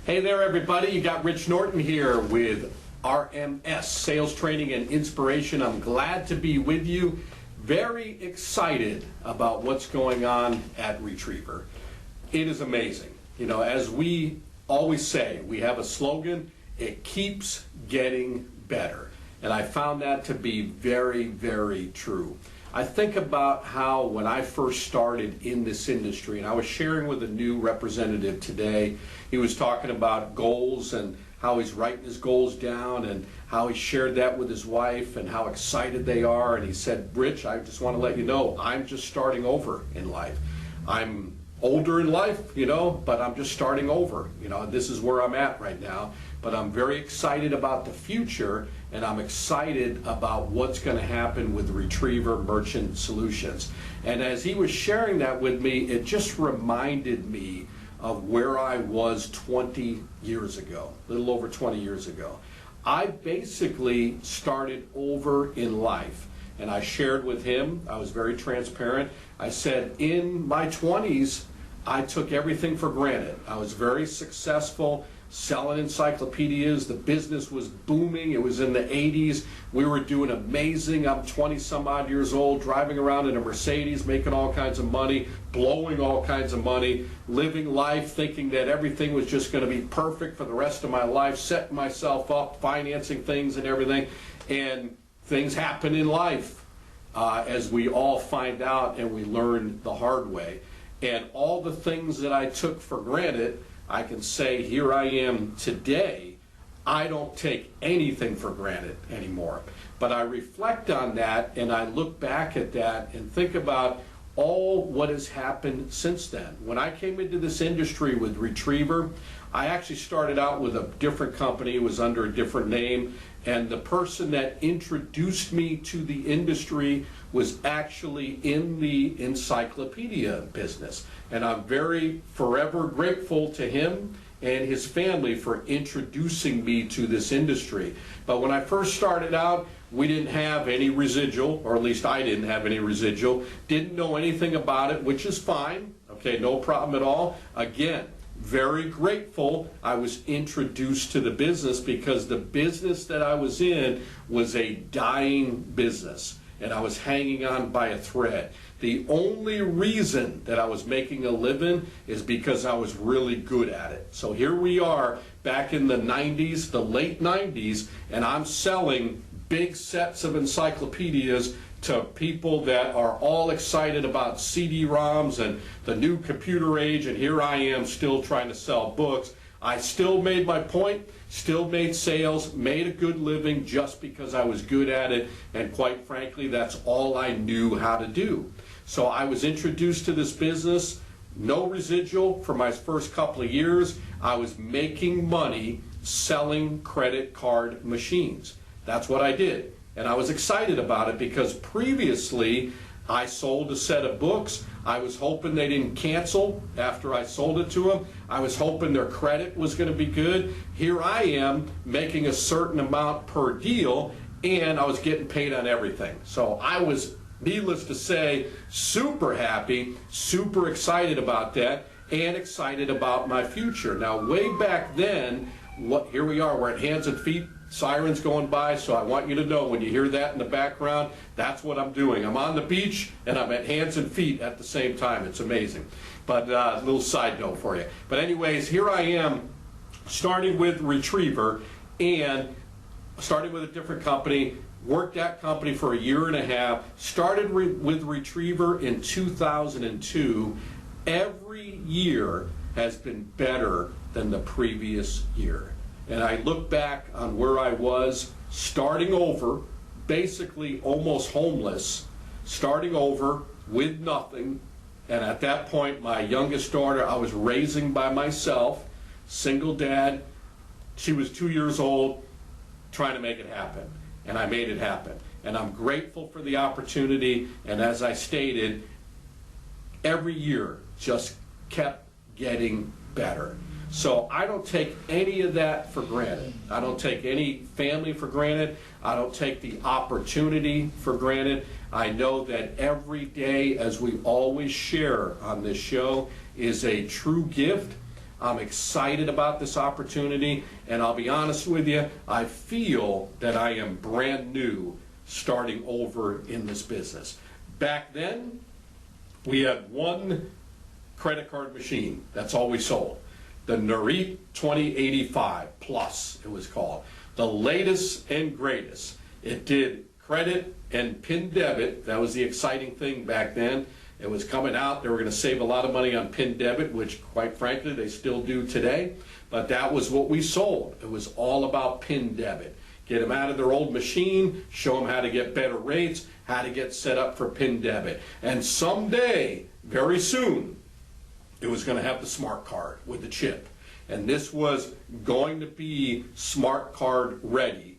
Hey there, everybody. You got Rich Norton here with RMS, Sales Training and Inspiration. I'm glad to be with you. Very excited about what's going on at Retriever. It is amazing. You know, as we always say, we have a slogan, it keeps getting better. And I found that to be very, very true. I think about how when I first started in this industry, and I was sharing with a new representative today, he was talking about goals and how he's writing his goals down and how he shared that with his wife and how excited they are. And he said, Rich, I just want to let you know, I'm just starting over in life. I'm older in life, you know, but I'm just starting over. You know, this is where I'm at right now. But I'm very excited about the future, and I'm excited about what's going to happen with Retriever Merchant Solutions. And as he was sharing that with me, it just reminded me of where I was 20 years ago, a little over 20 years ago. I basically started over in life. And I shared with him, I was very transparent. I said, in my 20s, I took everything for granted. I was very successful selling encyclopedias. The business was booming. It was in the 80s. We were doing amazing. I'm 20 some odd years old, driving around in a Mercedes, making all kinds of money, blowing all kinds of money, living life thinking that everything was just going to be perfect for the rest of my life, setting myself up, financing things and everything. And things happen in life, as we all find out and we learn the hard way. And all the things that I took for granted, I can say here I am today. I don't take anything for granted anymore. But I reflect on that and I look back at that and think about all what has happened since then. When I came into this industry with Retriever, I actually started out with a different company. It was under a different name. And the person that introduced me to the industry was actually in the encyclopedia business. And I'm very forever grateful to him and his family for introducing me to this industry. But when I first started out, we didn't have any residual, or at least I didn't have any residual, didn't know anything about it, which is fine, okay, no problem at all. Again, very grateful I was introduced to the business because the business that I was in was a dying business and I was hanging on by a thread. The only reason that I was making a living is because I was really good at it. So here we are back in the 90s, the late 90s, and I'm selling big sets of encyclopedias to people that are all excited about CD-ROMs and the new computer age, and here I am still trying to sell books. I still made my point, still made sales, made a good living just because I was good at it, and quite frankly, that's all I knew how to do. So I was introduced to this business, no residual for my first couple of years. I was making money selling credit card machines. That's what I did. And I was excited about it because previously I sold a set of books. I was hoping they didn't cancel after I sold it to them. I was hoping their credit was going to be good. Here I am making a certain amount per deal and I was getting paid on everything. So I was, needless to say, super happy, super excited about that and excited about my future. Now way back then, here we are, we're at hands and feet. Sirens going by, so I want you to know when you hear that in the background, that's what I'm doing. I'm on the beach and I'm at hands and feet at the same time. It's amazing. But a little side note for you. But anyways, here I am starting with Retriever and starting with a different company, worked that company for a year and a half, started with Retriever in 2002. Every year has been better than the previous year. And I look back on where I was starting over, basically almost homeless, starting over with nothing. And at that point, my youngest daughter, I was raising by myself, single dad. She was 2 years old, trying to make it happen. And I made it happen. And I'm grateful for the opportunity. And as I stated, every year just kept getting better. So I don't take any of that for granted. I don't take any family for granted. I don't take the opportunity for granted. I know that every day, as we always share on this show, is a true gift. I'm excited about this opportunity, and I'll be honest with you, I feel that I am brand new starting over in this business. Back then, we had one credit card machine. That's all we sold. The Narit 2085 Plus, it was called. The latest and greatest. It did credit and PIN debit. That was the exciting thing back then. It was coming out. They were going to save a lot of money on PIN debit, which quite frankly they still do today. But that was what we sold. It was all about PIN debit. Get them out of their old machine, show them how to get better rates, how to get set up for PIN debit. And someday, very soon, it was going to have the smart card with the chip. And this was going to be smart card ready.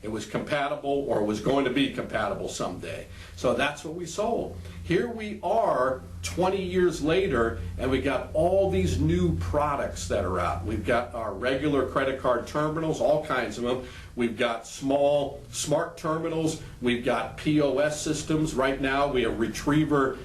It was compatible, or it was going to be compatible someday. So that's what we sold. Here we are 20 years later, and we got all these new products that are out. We've got our regular credit card terminals, all kinds of them. We've got small smart terminals. We've got POS systems. Right now we have Retriever,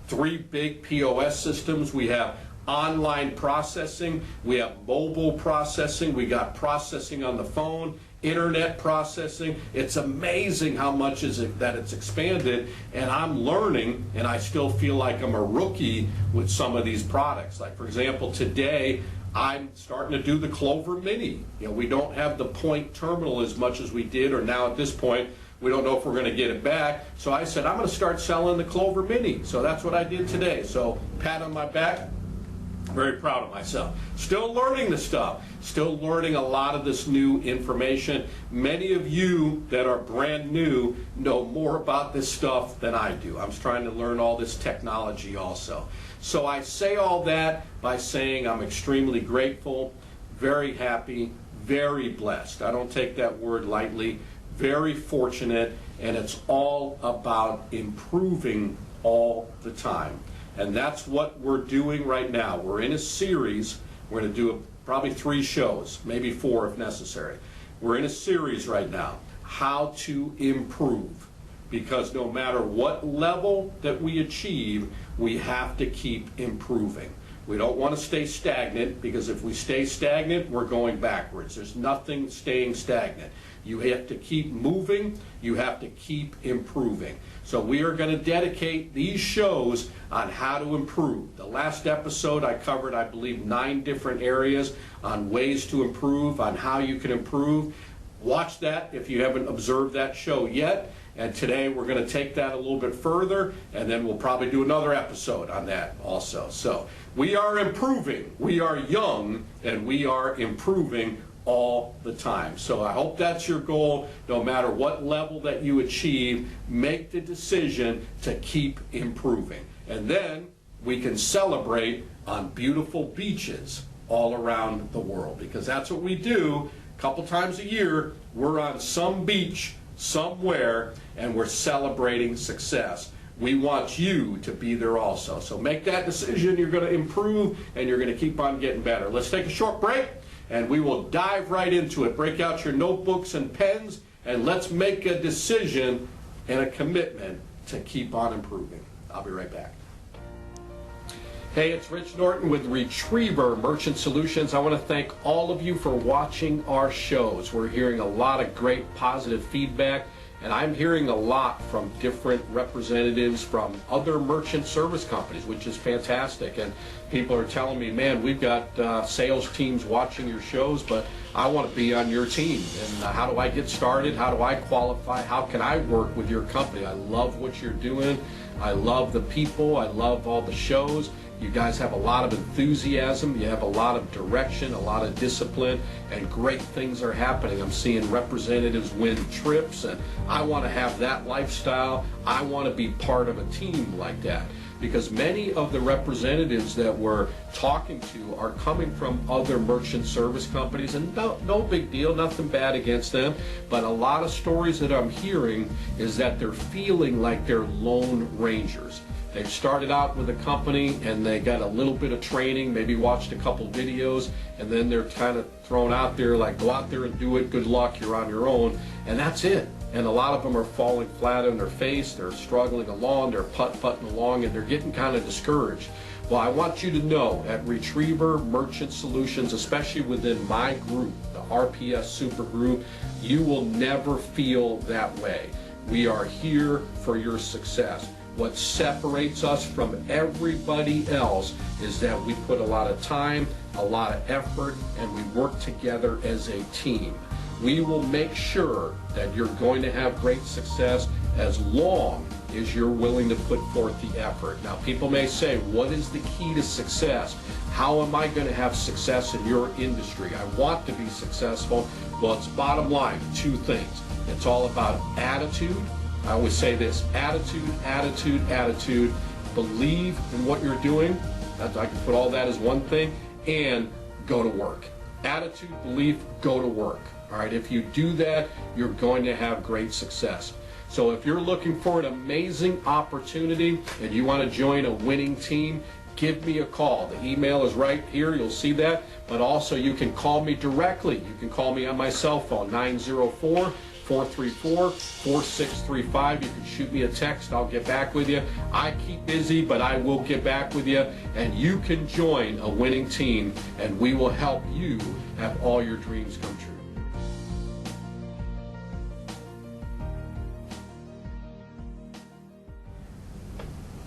3 big POS systems. We have online processing. We have mobile processing. We got processing on the phone, internet processing. It's amazing how much that it's expanded, and I'm learning, and I still feel like I'm a rookie with some of these products. Like, for example, today I'm starting to do the Clover Mini. You know, we don't have the point terminal as much as we did, or now at this point we don't know if we're going to get it back. So I said I'm going to start selling the Clover Mini. So that's what I did today. So pat on my back. Very proud of myself. Still learning the stuff. Still learning a lot of this new information. Many of you that are brand new know more about this stuff than I do. I'm trying to learn all this technology also. So I say all that by saying I'm extremely grateful, very happy, very blessed. I don't take that word lightly. Very fortunate, and it's all about improving all the time. And that's what we're doing right now. We're in a series. We're going to do probably 3 shows, maybe 4 if necessary. We're in a series right now, how to improve. Because no matter what level that we achieve, we have to keep improving. We don't want to stay stagnant, because if we stay stagnant, we're going backwards. There's nothing staying stagnant. You have to keep moving. You have to keep improving. So we are going to dedicate these shows on how to improve. The last episode I covered, I believe, 9 different areas on ways to improve, on how you can improve. Watch that if you haven't observed that show yet. And today we're going to take that a little bit further, and then we'll probably do another episode on that also. So we are improving. We are young, and we are improving all the time. So I hope that's your goal. No matter what level that you achieve, make the decision to keep improving. And then we can celebrate on beautiful beaches all around the world, because that's what we do. A couple times a year, we're on some beach somewhere, and we're celebrating success. We want you to be there also. So make that decision. You're going to improve, and you're going to keep on getting better. Let's take a short break, and we will dive right into it. Break out your notebooks and pens, and let's make a decision and a commitment to keep on improving. I'll be right back. Hey, it's Rich Norton with Retriever Merchant Solutions. I want to thank all of you for watching our shows. We're hearing a lot of great positive feedback, and I'm hearing a lot from different representatives from other merchant service companies, which is fantastic. And people are telling me, man, we've got sales teams watching your shows, but I want to be on your team. And how do I get started? How do I qualify? How can I work with your company? I love what you're doing. I love the people. I love all the shows. You guys have a lot of enthusiasm, you have a lot of direction, a lot of discipline, and great things are happening. I'm seeing representatives win trips, and I want to have that lifestyle. I want to be part of a team like that, because many of the representatives that we're talking to are coming from other merchant service companies, and no big deal, nothing bad against them, but a lot of stories that I'm hearing is that they're feeling like they're lone rangers. They've started out with a company and they got a little bit of training, maybe watched a couple videos, and then they're kind of thrown out there like, go out there and do it, good luck, you're on your own, and that's it. And a lot of them are falling flat on their face, they're struggling along, they're putt-putting along, and they're getting kind of discouraged. Well, I want you to know at Retriever Merchant Solutions, especially within my group, the RPS Super Group, you will never feel that way. We are here for your success. What separates us from everybody else is that we put a lot of time, a lot of effort, and we work together as a team. We will make sure that you're going to have great success as long as you're willing to put forth the effort. Now, people may say, what is the key to success? How am I going to have success in your industry? I want to be successful. Well, it's bottom line, two things. It's all about attitude. I always say this, attitude, attitude, attitude. Believe in what you're doing. I can put all that as one thing. And go to work. Attitude, belief, go to work. All right, if you do that, you're going to have great success. So if you're looking for an amazing opportunity and you want to join a winning team, give me a call. The email is right here. You'll see that. But also you can call me directly. You can call me on my cell phone, 904-434-4635. You can shoot me a text. I'll get back with you. I keep busy, but I will get back with you. And you can join a winning team, and we will help you have all your dreams come true.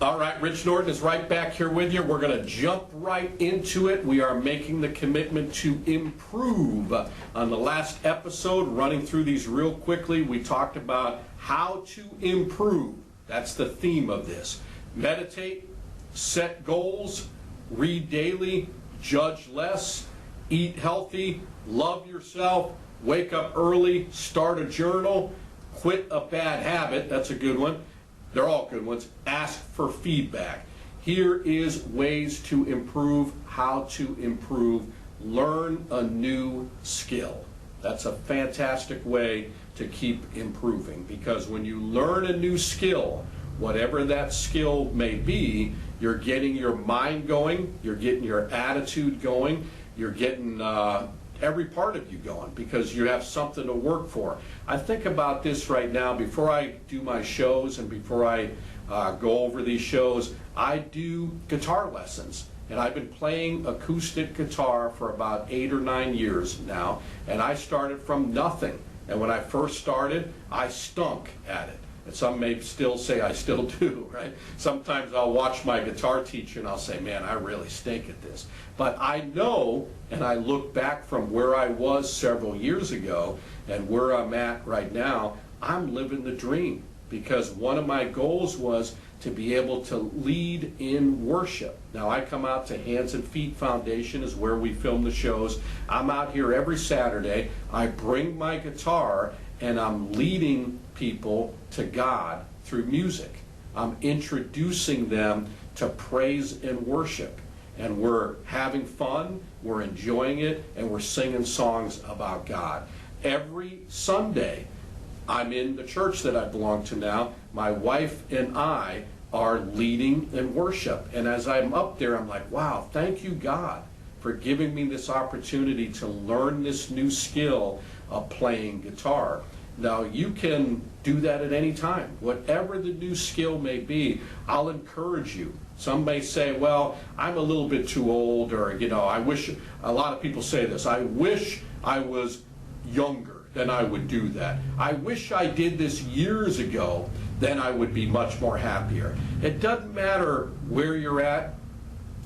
All right, Rich Norton is right back here with you. We're going to jump right into it. We are making the commitment to improve. On the last episode, running through these real quickly, we talked about how to improve. That's the theme of this. Meditate, set goals, read daily, judge less, eat healthy, love yourself, wake up early, start a journal, quit a bad habit. That's a good one. They're all good ones. Ask for feedback. Here is ways to improve, how to improve. Learn a new skill. That's a fantastic way to keep improving, because when you learn a new skill, whatever that skill may be, you're getting your mind going, you're getting your attitude going, you're getting every part of you going, because you have something to work for. I think about this right now. Before I do my shows and before I go over these shows, I do guitar lessons. And I've been playing acoustic guitar for about 8 or 9 years now, and I started from nothing. And when I first started, I stunk at it. And some may still say I still do, right? Sometimes I'll watch my guitar teacher and I'll say, man, I really stink at this. But I know, and I look back from where I was several years ago and where I'm at right now, I'm living the dream, because one of my goals was to be able to lead in worship. Now, I come out to Hands and Feet Foundation, is where we film the shows. I'm out here every Saturday. I bring my guitar and I'm leading people to God through music. I'm introducing them to praise and worship. And we're having fun, we're enjoying it, and we're singing songs about God. Every Sunday, I'm in the church that I belong to now. My wife and I are leading in worship. And as I'm up there, I'm like, wow, thank you, God, for giving me this opportunity to learn this new skill of playing guitar. Now, you can do that at any time. Whatever the new skill may be, I'll encourage you. Some may say, well, I'm a little bit too old, or, I wish, a lot of people say this, I wish I was younger, then I would do that. I wish I did this years ago, then I would be much more happier. It doesn't matter where you're at,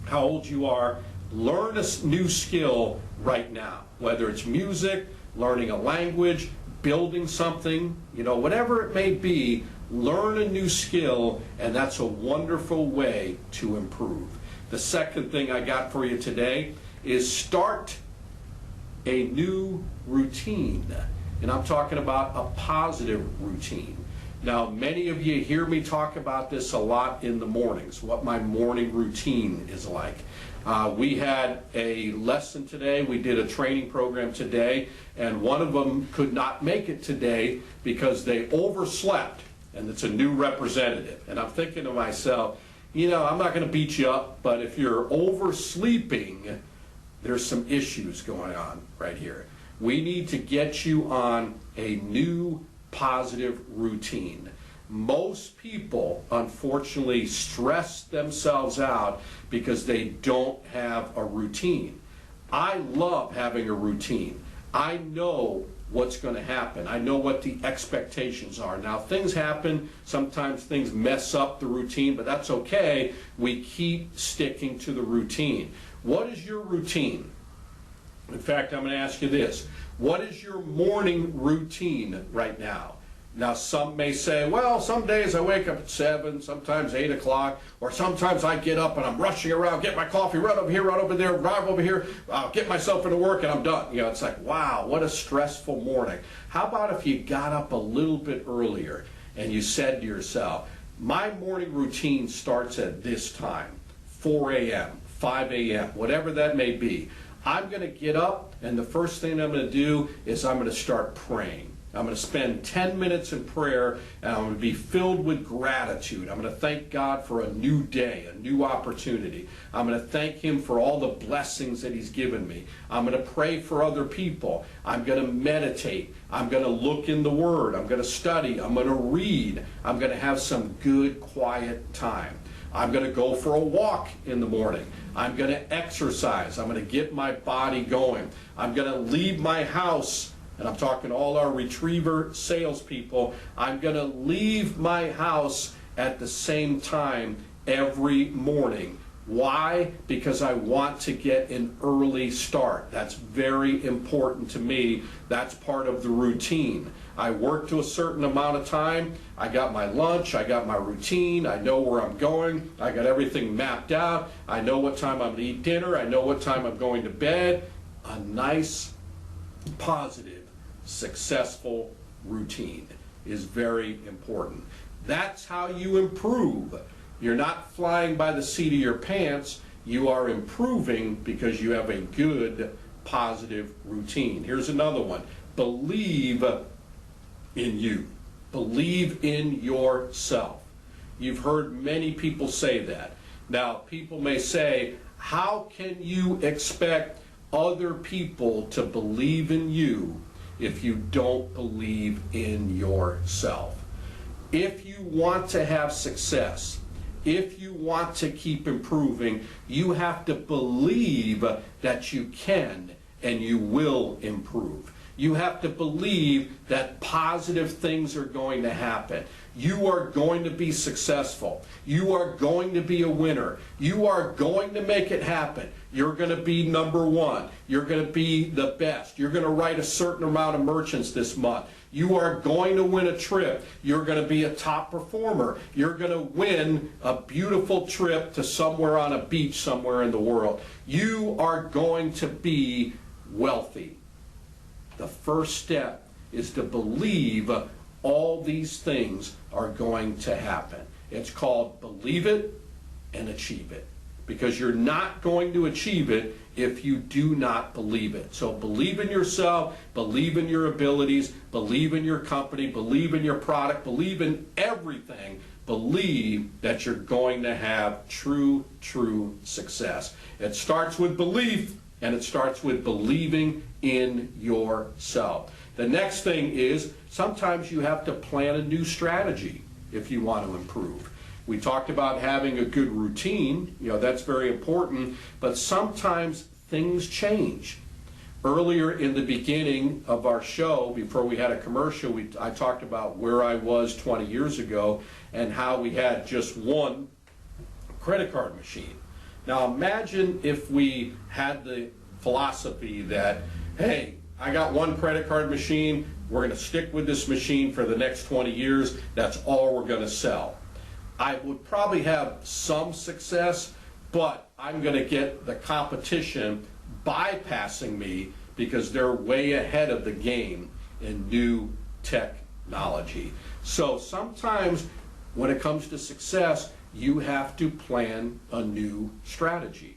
how old you are, learn a new skill right now, whether it's music, learning a language, building something, whatever it may be, learn a new skill, and that's a wonderful way to improve. The second thing I got for you today is start a new routine. And I'm talking about a positive routine. Now, many of you hear me talk about this a lot in the mornings, what my morning routine is like. We had a lesson today. We did a training program today, and one of them could not make it today because they overslept, and it's a new representative. And I'm thinking to myself, I'm not going to beat you up, but if you're oversleeping, there's some issues going on right here. We need to get you on a new positive routine. Most people, unfortunately, stress themselves out because they don't have a routine. I love having a routine. I know what's going to happen. I know what the expectations are. Now, things happen. Sometimes things mess up the routine, but that's okay. We keep sticking to the routine. What is your routine? In fact, I'm going to ask you this. What is your morning routine right now? Now, some may say, well, some days I wake up at 7, sometimes 8 o'clock, or sometimes I get up and I'm rushing around, get my coffee, run over here, run over there, drive over here, get myself into work, and I'm done. You know, it's like, wow, what a stressful morning. How about if you got up a little bit earlier and you said to yourself, my morning routine starts at this time, 4 a.m., 5 a.m., whatever that may be. I'm going to get up, and the first thing I'm going to do is I'm going to start praying. I'm going to spend 10 minutes in prayer, and I'm going to be filled with gratitude. I'm going to thank God for a new day, a new opportunity. I'm going to thank Him for all the blessings that He's given me. I'm going to pray for other people. I'm going to meditate. I'm going to look in the Word. I'm going to study. I'm going to read. I'm going to have some good, quiet time. I'm going to go for a walk in the morning. I'm going to exercise. I'm going to get my body going. I'm going to leave my house. And I'm talking to all our retriever salespeople. I'm going to leave my house at the same time every morning. Why? Because I want to get an early start. That's very important to me. That's part of the routine. I work to a certain amount of time. I got my lunch. I got my routine. I know where I'm going. I got everything mapped out. I know what time I'm going to eat dinner. I know what time I'm going to bed. A nice, positive, successful routine is very important. That's how you improve. You're not flying by the seat of your pants. You are improving because you have a good, positive routine. Here's another one. Believe in you. Believe in yourself. You've heard many people say that. Now, people may say, how can you expect other people to believe in you if you don't believe in yourself? If you want to have success, if you want to keep improving, you have to believe that you can and you will improve. You have to believe that positive things are going to happen. You are going to be successful. You are going to be a winner. You are going to make it happen. You're going to be number one. You're going to be the best. You're going to write a certain amount of merchants this month. You are going to win a trip. You're going to be a top performer. You're going to win a beautiful trip to somewhere on a beach somewhere in the world. You are going to be wealthy. The first step is to believe all these things are going to happen. It's called believe it and achieve it. Because you're not going to achieve it if you do not believe it. So believe in yourself, believe in your abilities, believe in your company, believe in your product, believe in everything. Believe that you're going to have true success. It starts with belief, and it starts with believing in yourself. The next thing is sometimes you have to plan a new strategy if you want to improve. We talked about having a good routine, that's very important, but sometimes things change. Earlier in the beginning of our show, before we had a commercial, I talked about where I was 20 years ago and how we had just one credit card machine. Now imagine if we had the philosophy that, hey, I got one credit card machine, we're going to stick with this machine for the next 20 years, that's all we're going to sell. I would probably have some success, but I'm going to get the competition bypassing me because they're way ahead of the game in new technology. So sometimes when it comes to success, you have to plan a new strategy.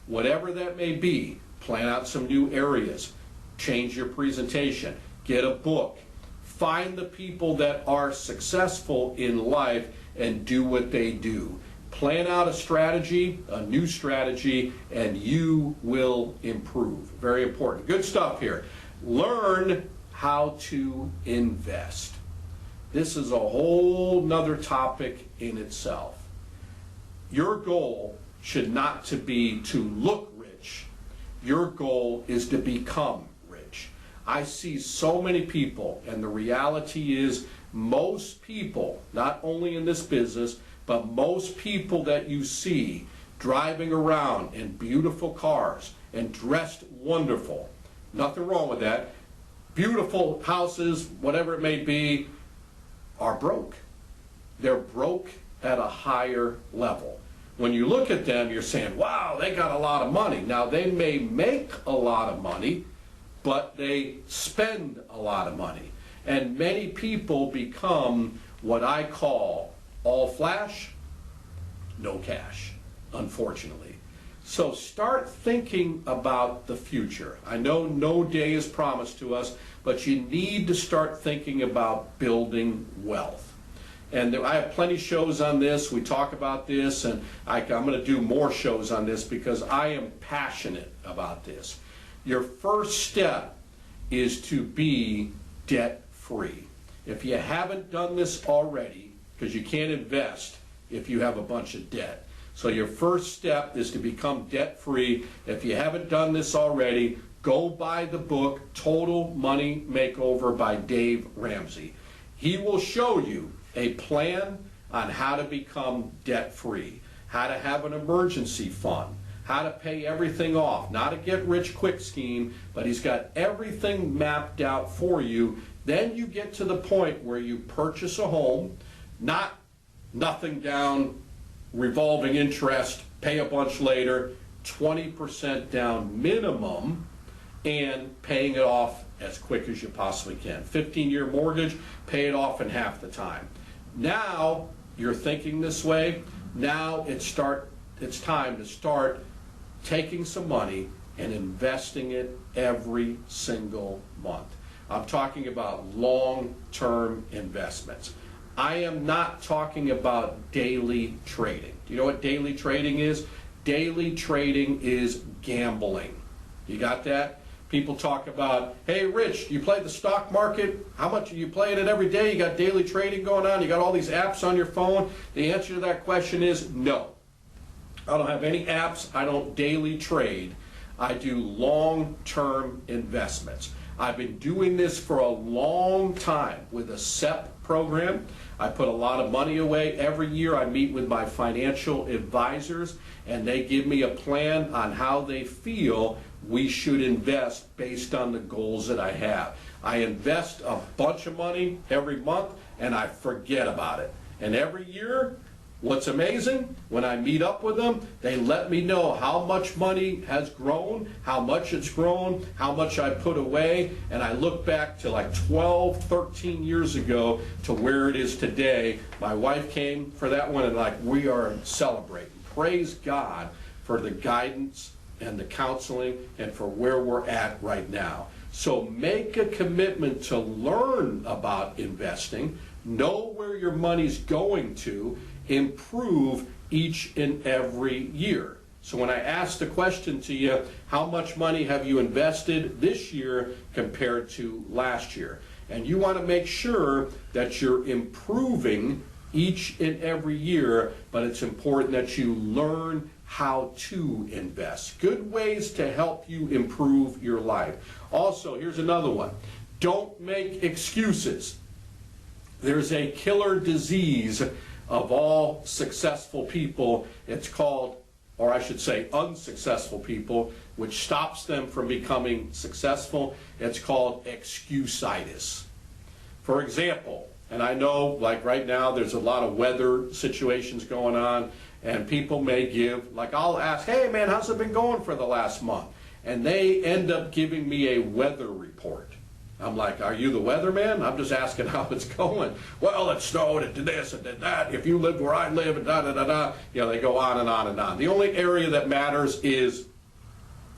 Whatever that may be, plan out some new areas, change your presentation, get a book, find the people that are successful in life and do what they do. Plan out a strategy, a new strategy, and you will improve. Very important. Good stuff here. Learn how to invest. this is a whole nother topic in itself. Your goal should not to be to look rich. Your goal is to become rich. I see so many people, and the reality is most people, not only in this business, but most people that you see driving around in beautiful cars and dressed wonderful, nothing wrong with that, beautiful houses, whatever it may be, are broke. They're broke at a higher level. When you look at them, you're saying, wow, they got a lot of money. Now, they may make a lot of money, but they spend a lot of money. And many people become what I call all flash, no cash, unfortunately. So start thinking about the future. I know no day is promised to us, but you need to start thinking about building wealth. And I have plenty of shows on this. We talk about this, and I'm going to do more shows on this because I am passionate about this. Your first step is to be debt-free. If you haven't done this already, because you can't invest if you have a bunch of debt. So your first step is to become debt-free. If you haven't done this already, go buy the book Total Money Makeover by Dave Ramsey. He will show you a plan on how to become debt-free, how to have an emergency fund, how to pay everything off, not a get-rich-quick scheme, but he's got everything mapped out for you. Then you get to the point where you purchase a home, nothing down, revolving interest, pay a bunch later, 20% down minimum, and paying it off as quick as you possibly can. 15-year mortgage, pay it off in half the time. Now you're thinking this way. Now it's time to start taking some money and investing it every single month. I'm talking about long-term investments. I am not talking about daily trading. Do you know what daily trading is? Daily trading is gambling. You got that? People talk about, hey, Rich, you play the stock market? How much are you playing it every day? You got daily trading going on? You got all these apps on your phone? The answer to that question is no. I don't have any apps. I don't daily trade. I do long-term investments. I've been doing this for a long time with a SEP program. I put a lot of money away. Every year I meet with my financial advisors, and they give me a plan on how they feel we should invest based on the goals that I have. I invest a bunch of money every month, and I forget about it. And every year, what's amazing, when I meet up with them, they let me know how much money has grown, how much it's grown, how much I put away, and I look back to like 12, 13 years ago to where it is today. My wife came for that one, and like we are celebrating. Praise God for the guidance and the counseling and for where we're at right now. So make a commitment to learn about investing, know where your money's going to, improve each and every year. So when I ask the question to you, how much money have you invested this year compared to last year? And you want to make sure that you're improving each and every year, but it's important that you learn how to invest. Good ways to help you improve your life. Also, here's another one. Don't make excuses. There's a killer disease of all successful people. It's called, or I should say unsuccessful people, which stops them from becoming successful. It's called excusitis. For example, and I know like right now there's a lot of weather situations going on, and people may give, like I'll ask, hey man, how's it been going for the last month? And they end up giving me a weather report. I'm like, are you the weatherman? I'm just asking how it's going. Well, it snowed, it did this, it did that. If you lived where I live, and da-da-da-da. You know, they go on and on and on. The only area that matters is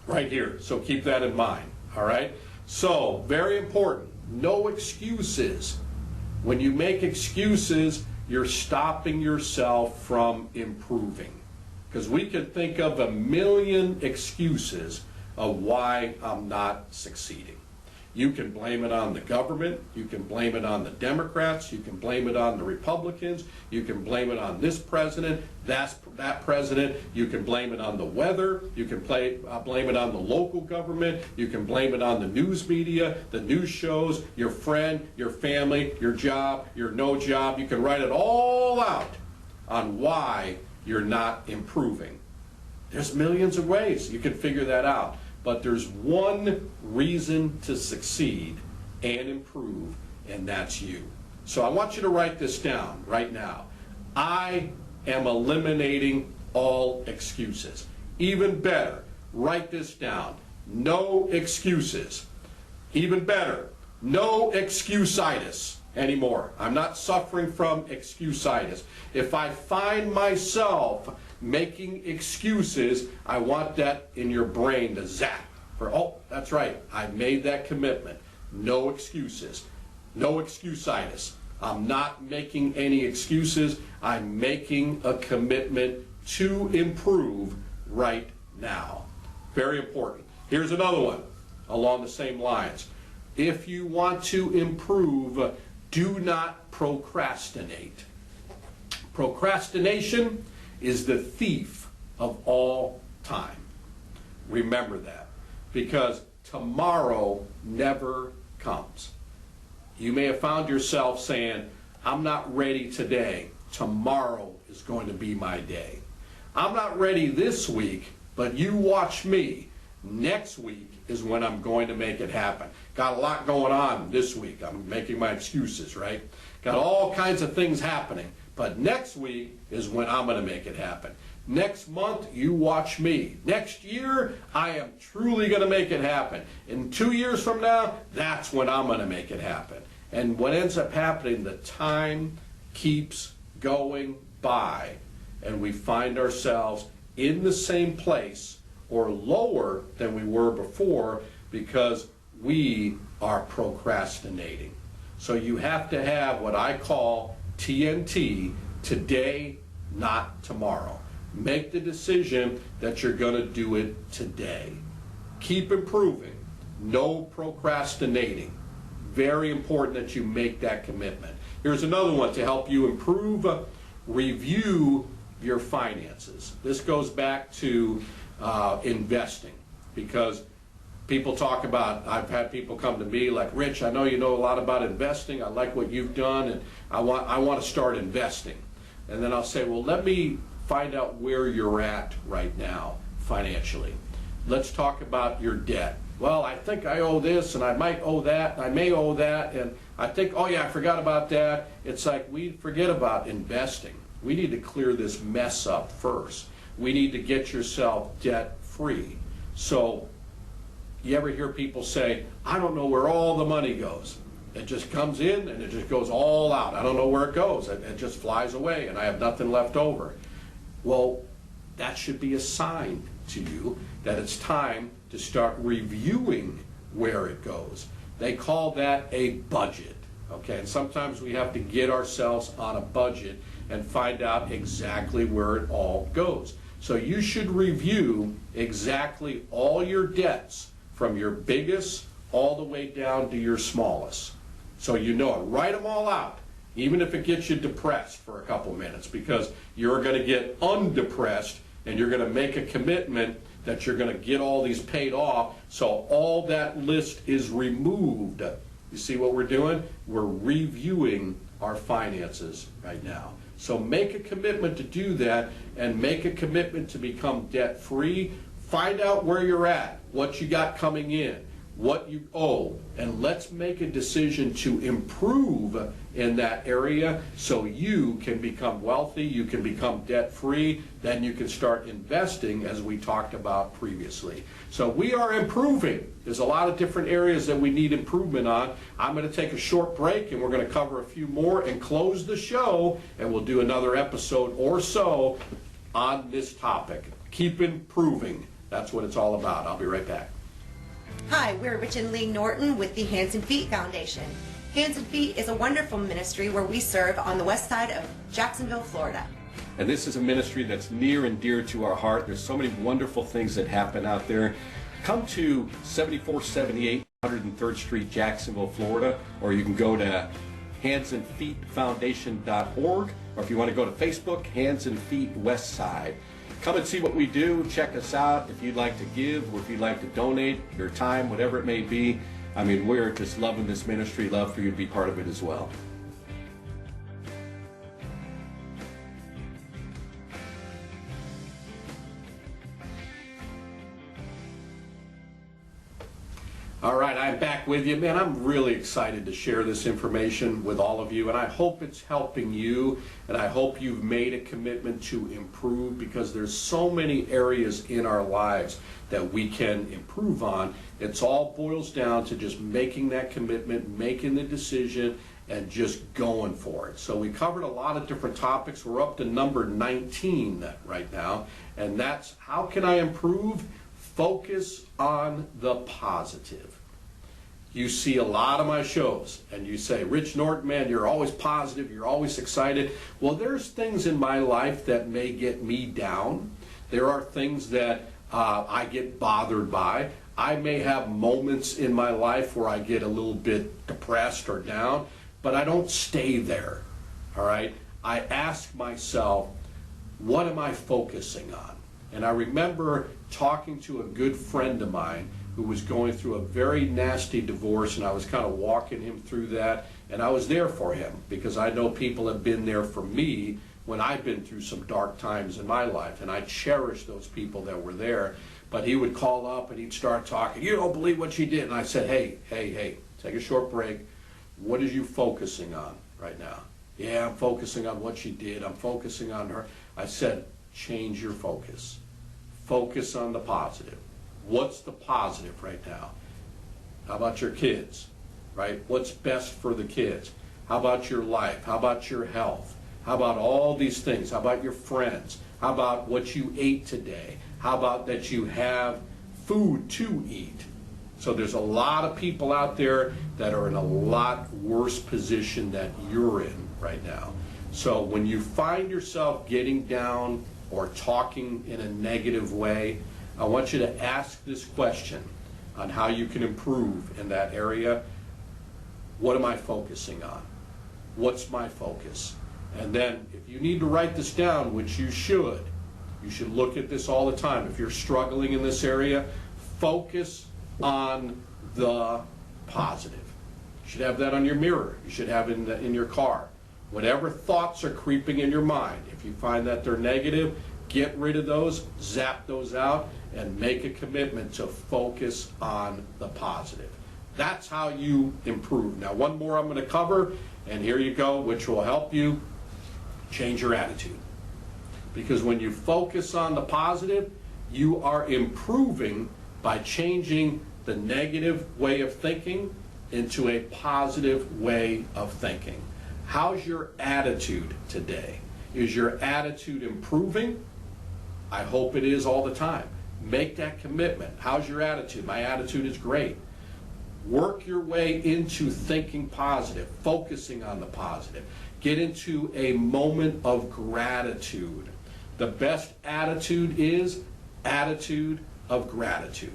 right here. So keep that in mind, all right? So, very important, no excuses. When you make excuses, you're stopping yourself from improving. Because we can think of a million excuses of why I'm not succeeding. You can blame it on the government, you can blame it on the Democrats, you can blame it on the Republicans, you can blame it on this president, that president, you can blame it on the weather, you can blame it on the local government, you can blame it on the news media, the news shows, your friend, your family, your job, your no job. You can write it all out on why you're not improving. There's millions of ways you can figure that out. But there's one reason to succeed and improve, and that's you. So I want you to write this down right now. I am eliminating all excuses. Even better, write this down. No excuses. Even better, no excuse-itis anymore. I'm not suffering from excuse-itis. If I find myself making excuses, I want that in your brain to zap. Oh, that's right, I made that commitment. No excuses. No excuse-itis. I'm not making any excuses. I'm making a commitment to improve right now. Very important. Here's another one along the same lines. If you want to improve, do not procrastinate. Procrastination is the thief of all time. Remember that, because tomorrow never comes. You may have found yourself saying, I'm not ready today. Tomorrow is going to be my day. I'm not ready this week, but you watch me. Next week is when I'm going to make it happen. Got a lot going on this week. I'm making my excuses, right? Got all kinds of things happening. But next week is when I'm going to make it happen. Next month, you watch me. Next year, I am truly going to make it happen. In 2 years from now, that's when I'm going to make it happen. And what ends up happening, the time keeps going by, and we find ourselves in the same place or lower than we were before because we are procrastinating. So you have to have what I call TNT, today, not tomorrow. Make the decision that you're going to do it today. Keep improving. No procrastinating. Very important that you make that commitment. Here's another one to help you improve. Review your finances. This goes back to investing, because people talk about, I've had people come to me like, Rich, I know you know a lot about investing. I like what you've done, and I want to start investing. And then I'll say, well, let me find out where you're at right now financially. Let's talk about your debt. Well, I think I owe this, and I might owe that, and I may owe that, and I think, oh yeah, I forgot about that. It's like we forget about investing. We need to clear this mess up first. We need to get yourself debt free. So you ever hear people say, I don't know where all the money goes. It just comes in and it just goes all out. I don't know where it goes. It just flies away and I have nothing left over. Well, that should be a sign to you that it's time to start reviewing where it goes. They call that a budget. Okay, and sometimes we have to get ourselves on a budget and find out exactly where it all goes. So you should review exactly all your debts from your biggest all the way down to your smallest. So you know it. Write them all out, even if it gets you depressed for a couple minutes, because you're going to get undepressed and you're going to make a commitment that you're going to get all these paid off, so all that list is removed. You see what we're doing? We're reviewing our finances right now. So make a commitment to do that, and make a commitment to become debt-free. Find out where you're at, what you got coming in, what you owe, and let's make a decision to improve in that area so you can become wealthy, you can become debt-free, then you can start investing as we talked about previously. So we are improving. There's a lot of different areas that we need improvement on. I'm going to take a short break and we're going to cover a few more and close the show, and we'll do another episode or so on this topic. Keep improving. That's what it's all about. I'll be right back. Hi, we're Rich and Lee Norton with the Hands and Feet Foundation. Hands and Feet is a wonderful ministry where we serve on the west side of Jacksonville, Florida. And this is a ministry that's near and dear to our heart. There's so many wonderful things that happen out there. Come to 7478 103rd Street, Jacksonville, Florida, or you can go to handsandfeetfoundation.org, or if you want to go to Facebook, Hands and Feet Westside. Come and see what we do. Check us out if you'd like to give or if you'd like to donate your time, whatever it may be. I mean, we're just loving this ministry. Love for you to be part of it as well. All right, I'm back with you. Man, I'm really excited to share this information with all of you, and I hope it's helping you, and I hope you've made a commitment to improve, because there's so many areas in our lives that we can improve on. It's all boils down to just making that commitment, making the decision, and just going for it. So we covered a lot of different topics. We're up to number 19 right now, and that's how can I improve? Focus on the positive. You see a lot of my shows and you say, Rich Norton, man, you're always positive, you're always excited. Well, there's things in my life that may get me down. There are things that I get bothered by. I may have moments in my life where I get a little bit depressed or down, but I don't stay there, all right? I ask myself, what am I focusing on? And I remember talking to a good friend of mine who was going through a very nasty divorce, and I was kind of walking him through that, and I was there for him because I know people have been there for me when I've been through some dark times in my life, and I cherish those people that were there. But he would call up and he'd start talking, you don't believe what she did. And I said, hey, take a short break. What are you focusing on right now? Yeah, I'm focusing on what she did. I'm focusing on her. I said, change your focus. Focus on the positive. What's the positive right now? How about your kids, right? What's best for the kids? How about your life? How about your health? How about all these things? How about your friends? How about what you ate today? How about that you have food to eat? So there's a lot of people out there that are in a lot worse position that you're in right now. So when you find yourself getting down or talking in a negative way, I want you to ask this question on how you can improve in that area. What am I focusing on? What's my focus? And then if you need to write this down, which you should look at this all the time. If you're struggling in this area, focus on the positive. You should have that on your mirror. You should have it in your car. Whatever thoughts are creeping in your mind, if you find that they're negative, get rid of those, zap those out, and make a commitment to focus on the positive. That's how you improve. Now, one more I'm going to cover, and here you go, which will help you change your attitude. Because when you focus on the positive, you are improving by changing the negative way of thinking into a positive way of thinking. How's your attitude today? Is your attitude improving? I hope it is all the time. Make that commitment. How's your attitude? My attitude is great. Work your way into thinking positive, focusing on the positive. Get into a moment of gratitude. The best attitude is attitude of gratitude.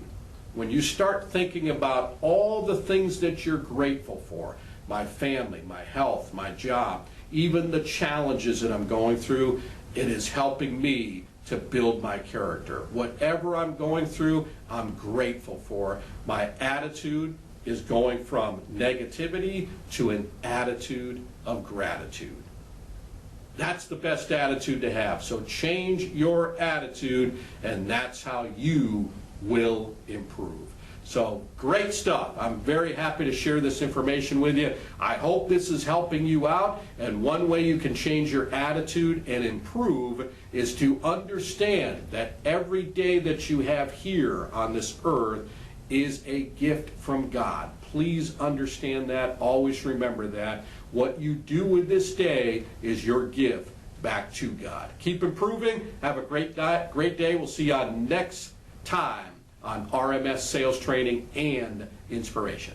When you start thinking about all the things that you're grateful for, my family, my health, my job, even the challenges that I'm going through, it is helping me to build my character. Whatever I'm going through, I'm grateful for. My attitude is going from negativity to an attitude of gratitude. That's the best attitude to have. So change your attitude, and that's how you will improve. So great stuff. I'm very happy to share this information with you. I hope this is helping you out, and one way you can change your attitude and improve is to understand that every day that you have here on this earth is a gift from God. Please understand that. Always remember that. What you do with this day is your gift back to God. Keep improving. Have a great day. We'll see you next time on RMS Sales Training and Inspiration.